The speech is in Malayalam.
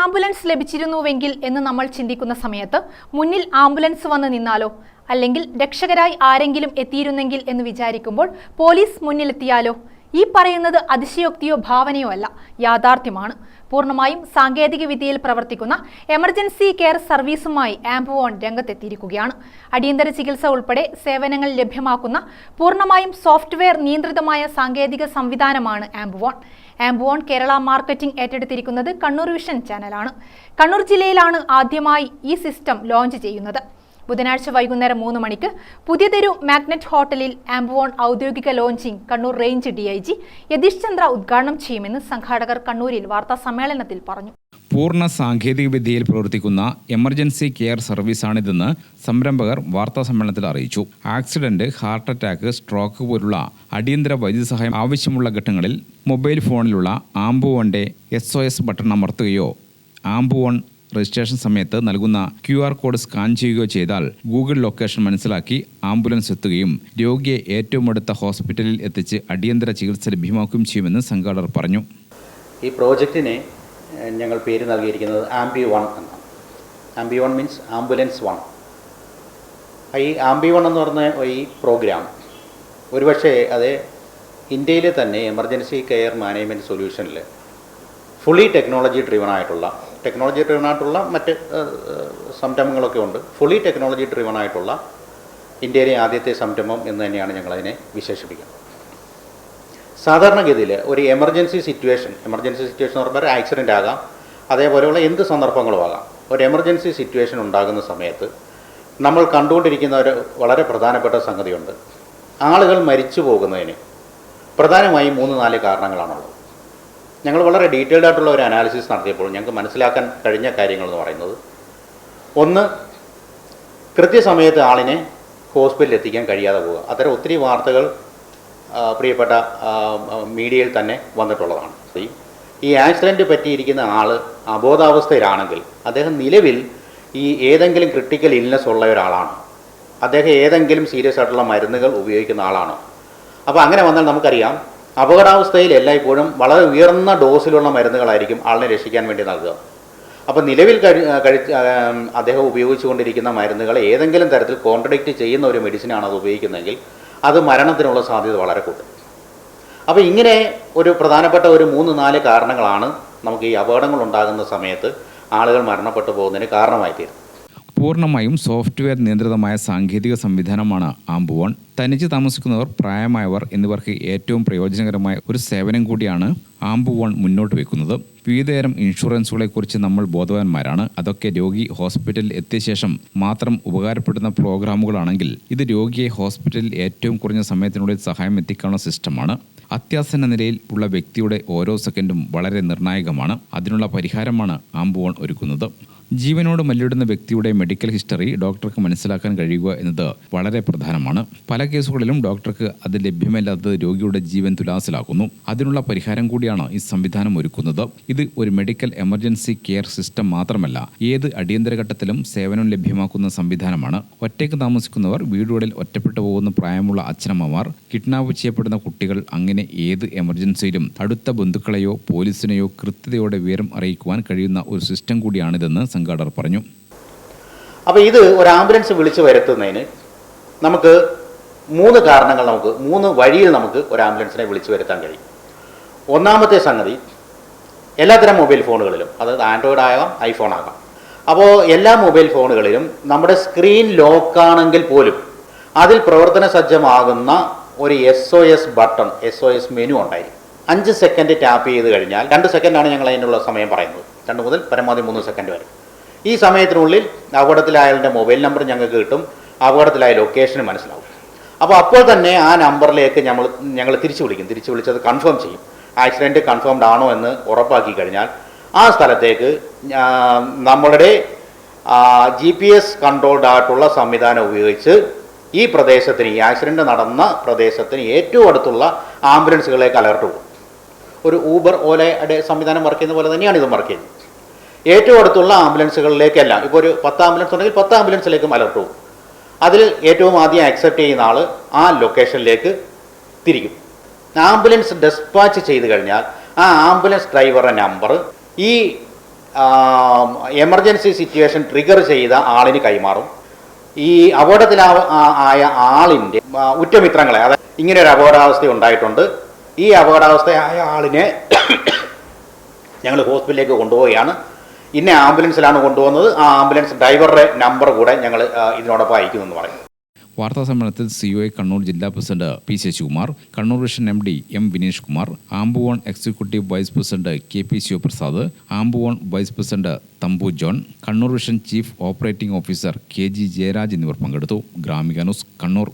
ആംബുലൻസ് ലഭിച്ചിരുന്നുവെങ്കിൽ എന്ന് നമ്മൾ ചിന്തിക്കുന്ന സമയത്ത് മുന്നിൽ ആംബുലൻസ് വന്ന് നിന്നാലോ, അല്ലെങ്കിൽ രക്ഷകരായി ആരെങ്കിലും എത്തിയിരുന്നെങ്കിൽ എന്ന് വിചാരിക്കുമ്പോൾ പോലീസ് മുന്നിലെത്തിയാലോ? ഈ പറയുന്നത് അതിശയോക്തിയോ ഭാവനയോ അല്ല, യാഥാർത്ഥ്യമാണ്. പൂർണ്ണമായും സാങ്കേതിക വിദ്യയിൽ പ്രവർത്തിക്കുന്ന എമർജൻസി കെയർ സർവീസുമായി ആംബുവോൺ രംഗത്തെത്തിയിരിക്കുകയാണ്. അടിയന്തര ചികിത്സ ഉൾപ്പെടെ സേവനങ്ങൾ ലഭ്യമാക്കുന്ന പൂർണ്ണമായും സോഫ്റ്റ്വെയർ നിയന്ത്രിതമായ സാങ്കേതിക സംവിധാനമാണ് ആംബുവോൺ. ആംബുവോൺ കേരള മാർക്കറ്റിംഗ് ഏറ്റെടുത്തിരിക്കുന്നത് കണ്ണൂർ വിഷൻ ചാനലാണ്. കണ്ണൂർ ജില്ലയിലാണ് ആദ്യമായി ഈ സിസ്റ്റം ലോഞ്ച് ചെയ്യുന്നത്. ബുധനാഴ്ച വൈകുന്നേരം 3 മണിക്ക് പുതിയതെരു മാഗ്നറ്റ് ഹോട്ടലിൽ ആംബുവോൺ ഔദ്യോഗിക launching Kannur range DIG Yathish Chandra ഉദ്ഘാടനം ചെയ്യുമെന്ന് സംഘാടകർ കണ്ണൂരിൽ വാർത്താ സമ്മേളനത്തിൽ പറഞ്ഞു. പൂർണ്ണ സാങ്കേതിക വിദ്യയിൽ പ്രവർത്തിക്കുന്ന എമർജൻസി കെയർ സർവീസാണിതെന്ന് സംരംഭകർ വാർത്താ സമ്മേളനത്തിൽ അറിയിച്ചു. ആക്സിഡന്റ്, ഹാർട്ട് അറ്റാക്ക്, സ്ട്രോക്ക് പോലുള്ള അടിയന്തര വൈദ്യസഹായം ആവശ്യമുള്ള ഘട്ടങ്ങളിൽ മൊബൈൽ ഫോണിലുള്ള ആംബുവോന്റെ SOS ബട്ടൺ അമർത്തുകയോ ആംബുവോൺ രജിസ്ട്രേഷൻ സമയത്ത് നൽകുന്ന QR കോഡ് സ്കാൻ ചെയ്യുകയോ ചെയ്താൽ ഗൂഗിൾ ലൊക്കേഷൻ മനസ്സിലാക്കി ആംബുലൻസ് എത്തുകയും രോഗിയെ ഏറ്റവും അടുത്ത ഹോസ്പിറ്റലിൽ എത്തിച്ച് അടിയന്തര ചികിത്സ ലഭ്യമാക്കുകയും ചെയ്യുമെന്ന് സംഘാടകർ പറഞ്ഞു. ഈ പ്രോജക്റ്റിന് ഞങ്ങൾ പേര് നൽകിയിരിക്കുന്നത് ആംബി-1 എന്നാണ്. ആംബി-1 മീൻസ് ആംബുലൻസ് 1. ഈ ആംബി-1 എന്ന് പറഞ്ഞ ഈ പ്രോഗ്രാം ഒരുപക്ഷെ അത് ഇന്ത്യയിലെ തന്നെ എമർജൻസി കെയർ മാനേജ്മെൻറ്റ് സൊല്യൂഷനിൽ ഫുള്ളി ടെക്നോളജി ഡ്രിവൺ ആയിട്ടുള്ള മറ്റ് സംരംഭങ്ങളൊക്കെ ഉണ്ട്. ഫുള്ളി ടെക്നോളജി ഡ്രിവൺ ആയിട്ടുള്ള ഇന്ത്യയിലെ ആദ്യത്തെ സംരംഭം എന്ന് തന്നെയാണ് ഞങ്ങളതിനെ വിശേഷിപ്പിക്കുന്നത്. സാധാരണഗതിയിൽ ഒരു എമർജൻസി സിറ്റുവേഷൻ എന്ന് പറയുമ്പോൾ ആക്സിഡൻ്റ് ആകാം, അതേപോലെയുള്ള എന്ത് സന്ദർഭങ്ങളും ആകാം. ഒരു എമർജൻസി സിറ്റുവേഷൻ ഉണ്ടാകുന്ന സമയത്ത് നമ്മൾ കണ്ടുകൊണ്ടിരിക്കുന്ന ഒരു വളരെ പ്രധാനപ്പെട്ട സംഗതിയുണ്ട്. ആളുകൾ മരിച്ചു പോകുന്നതിന് പ്രധാനമായും 3-4 കാരണങ്ങളാണുള്ളത്. ഞങ്ങൾ വളരെ ഡീറ്റെയിൽഡ് ആയിട്ടുള്ള ഒരു അനാലിസിസ് നടത്തിയപ്പോൾ ഞങ്ങൾക്ക് മനസ്സിലാക്കാൻ കഴിഞ്ഞ കാര്യങ്ങളെന്ന് പറയുന്നത്, ഒന്ന്, കൃത്യസമയത്ത് ആളിനെ ഹോസ്പിറ്റലിൽ എത്തിക്കാൻ കഴിയാതെ പോവുക. അത്തരം ഒത്തിരി വാർത്തകൾ പ്രിയപ്പെട്ട മീഡിയയിൽ തന്നെ വന്നിട്ടുള്ളതാണ്. ഈ ആക്സിഡൻറ്റ് പറ്റിയിരിക്കുന്ന ആൾ അബോധാവസ്ഥയിലാണെങ്കിൽ അദ്ദേഹം നിലവിൽ ഈ ഏതെങ്കിലും ക്രിട്ടിക്കൽ ഇൽനെസ് ഉള്ള ഒരാളാണ്, അദ്ദേഹം ഏതെങ്കിലും സീരിയസ് ആയിട്ടുള്ള മരുന്നുകൾ ഉപയോഗിക്കുന്ന ആളാണോ? അപ്പോൾ അങ്ങനെ വന്നാൽ നമുക്കറിയാം, അപകടാവസ്ഥയിൽ എല്ലായ്പ്പോഴും വളരെ ഉയർന്ന ഡോസിലുള്ള മരുന്നുകളായിരിക്കും ആളിനെ രക്ഷിക്കാൻ വേണ്ടി നൽകുക. അപ്പോൾ നിലവിൽ അദ്ദേഹം ഉപയോഗിച്ചുകൊണ്ടിരിക്കുന്ന മരുന്നുകൾ ഏതെങ്കിലും തരത്തിൽ കോൺട്രഡിക്റ്റ് ചെയ്യുന്ന ഒരു മെഡിസിനാണ് അത് ഉപയോഗിക്കുന്നതെങ്കിൽ അത് മരണത്തിനുള്ള സാധ്യത വളരെ കൂട്ടും. അപ്പോൾ ഇങ്ങനെ ഒരു പ്രധാനപ്പെട്ട ഒരു 3-4 കാരണങ്ങളാണ് നമുക്ക് ഈ അപകടങ്ങൾ ഉണ്ടാകുന്ന സമയത്ത് ആളുകൾ മരണപ്പെട്ടു പോകുന്നതിന് കാരണമായി തീരും. പൂർണ്ണമായും സോഫ്റ്റ്വെയർ നിയന്ത്രിതമായ സാങ്കേതിക സംവിധാനമാണ് ആംബുവോൺ. തനിച്ച് താമസിക്കുന്നവർ, പ്രായമായവർ എന്നിവർക്ക് ഏറ്റവും പ്രയോജനകരമായ ഒരു സേവനം കൂടിയാണ് ആംബുവോൺ മുന്നോട്ട് വെക്കുന്നത്. വിവിധതരം ഇൻഷുറൻസുകളെക്കുറിച്ച് നമ്മൾ ബോധവാന്മാരാണ്. അതൊക്കെ രോഗി ഹോസ്പിറ്റലിൽ എത്തിയ ശേഷം മാത്രം ഉപകാരപ്പെടുന്ന പ്രോഗ്രാമുകളാണെങ്കിൽ ഇത് രോഗിയെ ഹോസ്പിറ്റലിൽ ഏറ്റവും കുറഞ്ഞ സമയത്തിനുള്ളിൽ സഹായം എത്തിക്കാനുള്ള സിസ്റ്റമാണ്. അത്യാസന്ന നിലയിൽ ഉള്ള വ്യക്തിയുടെ ഓരോ സെക്കൻഡും വളരെ നിർണായകമാണ്. അതിനുള്ള പരിഹാരമാണ് ആംബുവോൺ ഒരുക്കുന്നത്. ജീവനോട് മല്ലിടുന്ന വ്യക്തിയുടെ മെഡിക്കൽ ഹിസ്റ്ററി ഡോക്ടർക്ക് മനസ്സിലാക്കാൻ കഴിയുക എന്നത് വളരെ പ്രധാനമാണ്. പല കേസുകളിലും ഡോക്ടർക്ക് അത് ലഭ്യമല്ലാത്തത് രോഗിയുടെ ജീവൻ തുലാസിലാക്കുന്നു. അതിനുള്ള പരിഹാരം കൂടിയാണ് ഈ സംവിധാനം ഒരുക്കുന്നത്. ഇത് ഒരു മെഡിക്കൽ എമർജൻസി കെയർ സിസ്റ്റം മാത്രമല്ല, ഏത് അടിയന്തര ഘട്ടത്തിലും സേവനം ലഭ്യമാക്കുന്ന സംവിധാനമാണ്. ഒറ്റയ്ക്ക് താമസിക്കുന്നവർ, വീടുകളിൽ ഒറ്റപ്പെട്ടു പോകുന്ന പ്രായമുള്ള അച്ഛനമ്മമാർ, കിഡ്നാപ്പ് ചെയ്യപ്പെടുന്ന കുട്ടികൾ, അങ്ങനെ ഏത് എമർജൻസിയിലും അടുത്ത ബന്ധുക്കളെയോ പോലീസിനെയോ കൃത്യതയോടെ വിവരം അറിയിക്കുവാൻ കഴിയുന്ന ഒരു സിസ്റ്റം കൂടിയാണിതെന്ന് സംഘാടകർ പറഞ്ഞു. അപ്പോൾ ഇത് ഒരു ആംബുലൻസ് വിളിച്ചു വരുത്തുന്നതിന് നമുക്ക് 3 കാരണങ്ങൾ, 3 വഴിയിൽ നമുക്ക് ഒരു ആംബുലൻസിനെ വിളിച്ചു വരുത്താൻ കഴിയും. ഒന്നാമത്തെ സംഗതി, എല്ലാത്തരം മൊബൈൽ ഫോണുകളിലും, അതായത് ആൻഡ്രോയിഡ് ആകാം, ഐഫോൺ ആകാം. അപ്പോൾ എല്ലാ മൊബൈൽ ഫോണുകളിലും നമ്മുടെ സ്ക്രീൻ ലോക്കാണെങ്കിൽ പോലും അതിൽ പ്രവർത്തന സജ്ജമാകുന്ന ഒരു SOS ബട്ടൺ, SOS മെനു ഉണ്ടായിരിക്കും. 5 സെക്കൻഡ് ടാപ്പ് ചെയ്ത് കഴിഞ്ഞാൽ, 2 സെക്കൻഡാണ് ഞങ്ങൾ അതിനുള്ള സമയം പറയുന്നത്, 2 മുതൽ പരമാവധി 3 സെക്കൻഡ് വരെ. ഈ സമയത്തിനുള്ളിൽ അപകടത്തിലായതിൻ്റെ മൊബൈൽ നമ്പർ ഞങ്ങൾക്ക് കിട്ടും, അപകടത്തിലായ ലൊക്കേഷന് മനസ്സിലാവും. അപ്പോൾ തന്നെ ആ നമ്പറിലേക്ക് ഞങ്ങൾ തിരിച്ചു വിളിച്ചത് കൺഫേം ചെയ്യും. ആക്സിഡൻറ്റ് കൺഫേംഡ് ആണോ എന്ന് ഉറപ്പാക്കി കഴിഞ്ഞാൽ ആ സ്ഥലത്തേക്ക് നമ്മളുടെ GPS കൺട്രോൾഡ് ആയിട്ടുള്ള സംവിധാനം ഉപയോഗിച്ച് ഈ പ്രദേശത്തിന്, ഈ ആക്സിഡൻറ്റ് നടന്ന പ്രദേശത്തിന് ഏറ്റവും അടുത്തുള്ള ആംബുലൻസുകളിലേക്ക് അലർട്ട് പോകും. ഒരു ഊബർ, ഓലയുടെ സംവിധാനം വർക്ക് ചെയ്യുന്ന പോലെ തന്നെയാണ് ഇതും വർക്ക് ചെയ്യുന്നത്. ഏറ്റവും അടുത്തുള്ള ആംബുലൻസുകളിലേക്കെല്ലാം, ഇപ്പോൾ ഒരു 10 ആംബുലൻസ് ഉണ്ടെങ്കിൽ 10 ആംബുലൻസിലേക്കും അലർട്ട് പോകും. അതിൽ ഏറ്റവും ആദ്യം അക്സെപ്റ്റ് ചെയ്യുന്ന ആൾ ആ ലൊക്കേഷനിലേക്ക് തിരിക്കും. ആംബുലൻസ് ഡെസ്പാച്ച് ചെയ്ത് കഴിഞ്ഞാൽ ആ ആംബുലൻസ് ഡ്രൈവറുടെ നമ്പർ ഈ എമർജൻസി സിറ്റുവേഷൻ ട്രിഗർ ചെയ്ത ആളിന് കൈമാറും. ഈ അപകടത്തിലായ ആളിൻ്റെ ഉറ്റമിത്രങ്ങളെ, അതായത് ഇങ്ങനെ ഒരു അപകടാവസ്ഥ ഉണ്ടായിട്ടുണ്ട്, ഈ അപകടാവസ്ഥയായ ആളിനെ ഞങ്ങൾ ഹോസ്പിറ്റലിലേക്ക് കൊണ്ടുപോവുകയാണ്, ഇന്ന ആംബുലൻസിലാണ് കൊണ്ടുപോകുന്നത്, ആ ആംബുലൻസ് ഡ്രൈവറുടെ നമ്പർ കൂടെ ഞങ്ങൾ ഇതിനോടൊപ്പം അയക്കുമെന്ന് പറയും. വാർത്താ സമ്മേളനത്തിൽ സിഒഐ കണ്ണൂർ ജില്ലാ president P Sasikumar, Kannur vision MD M Vineesh Kumar, ആംബുവോൺ executive vice president KP Sivaprasad, ആംബുവോൺ vice president Thampu John, Kannur vision chief operating officer KG Jayaraj എന്നിവർ പങ്കെടുത്തു. ഗ്രാമിക ന്യൂസ് കണ്ണൂർ.